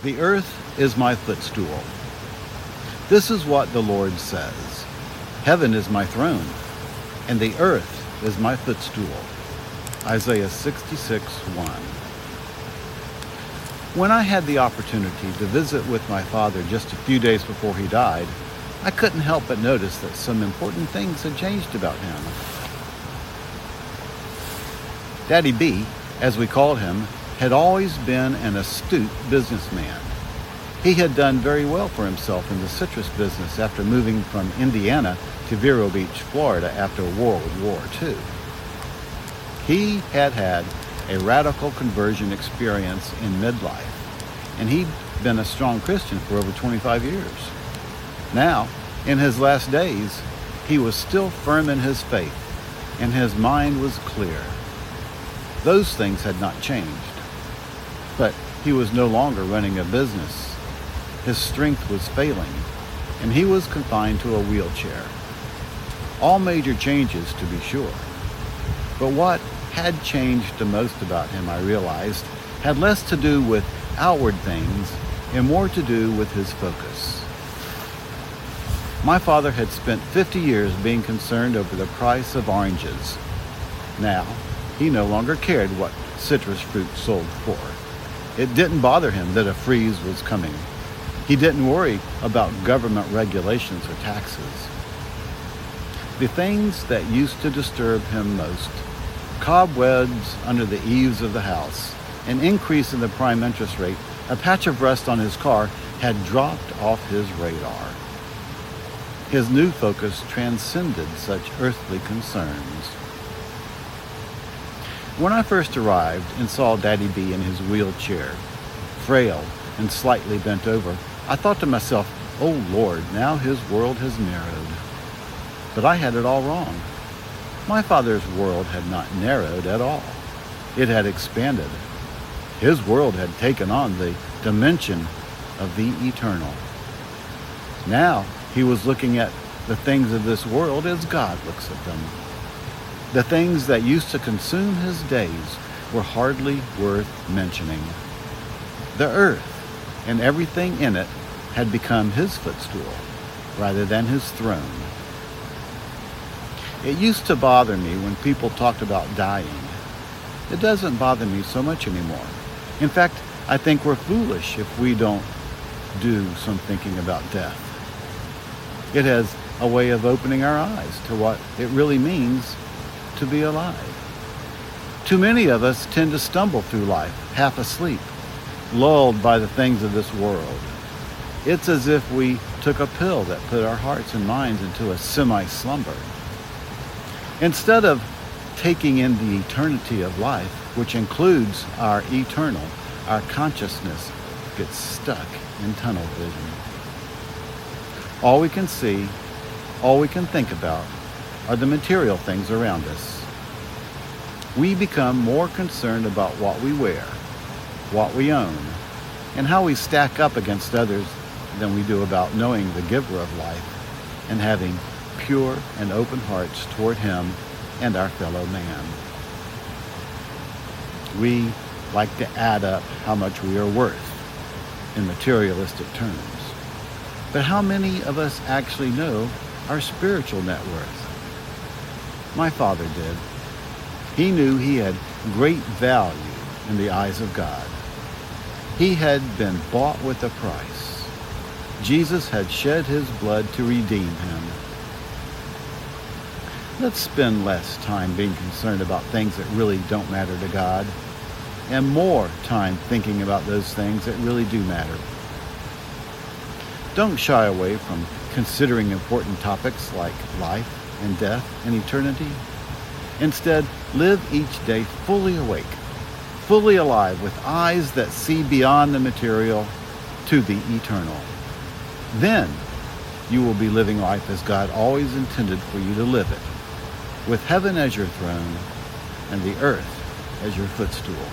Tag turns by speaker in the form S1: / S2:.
S1: The earth is my footstool. This is what the Lord says. Heaven is my throne, and the earth is my footstool. Isaiah 66:1. When I had the opportunity to visit with my father just a few days before he died, I couldn't help but notice that some important things had changed about him. Daddy B, as we called him, had always been an astute businessman. He had done very well for himself in the citrus business after moving from Indiana to Vero Beach, Florida after World War II. He had had a radical conversion experience in midlife, and he'd been a strong Christian for over 25 years. Now, in his last days, he was still firm in his faith, and his mind was clear. Those things had not changed. But he was no longer running a business. His strength was failing, and he was confined to a wheelchair. All major changes, to be sure. But what had changed the most about him, I realized, had less to do with outward things and more to do with his focus. My father had spent 50 years being concerned over the price of oranges. Now, he no longer cared what citrus fruit sold for. It didn't bother him that a freeze was coming. He didn't worry about government regulations or taxes. The things that used to disturb him most, cobwebs under the eaves of the house, an increase in the prime interest rate, a patch of rust on his car, had dropped off his radar. His new focus transcended such earthly concerns. When I first arrived and saw Daddy B in his wheelchair, frail and slightly bent over, I thought to myself, "Oh Lord, now his world has narrowed." But I had it all wrong. My father's world had not narrowed at all. It had expanded. His world had taken on the dimension of the eternal. Now he was looking at the things of this world as God looks at them. The things that used to consume his days were hardly worth mentioning. The earth and everything in it had become his footstool rather than his throne. It used to bother me when people talked about dying. It doesn't bother me so much anymore. In fact, I think we're foolish if we don't do some thinking about death. It has a way of opening our eyes to what it really means to be alive. Too many of us tend to stumble through life, half asleep, lulled by the things of this world. It's as if we took a pill that put our hearts and minds into a semi-slumber. Instead of taking in the eternity of life, which includes our eternal, our consciousness gets stuck in tunnel vision. All we can see, all we can think about, are the material things around us. We become more concerned about what we wear, what we own, and how we stack up against others than we do about knowing the giver of life and having pure and open hearts toward him and our fellow man. We like to add up how much we are worth in materialistic terms. But how many of us actually know our spiritual net worth? My father did. He knew he had great value in the eyes of God. He had been bought with a price. Jesus had shed his blood to redeem him. Let's spend less time being concerned about things that really don't matter to God, and more time thinking about those things that really do matter. Don't shy away from considering important topics like life and death and eternity. Instead, live each day fully awake, fully alive, with eyes that see beyond the material to the eternal. Then you will be living life as God always intended for you to live it, with heaven as your throne and the earth as your footstool.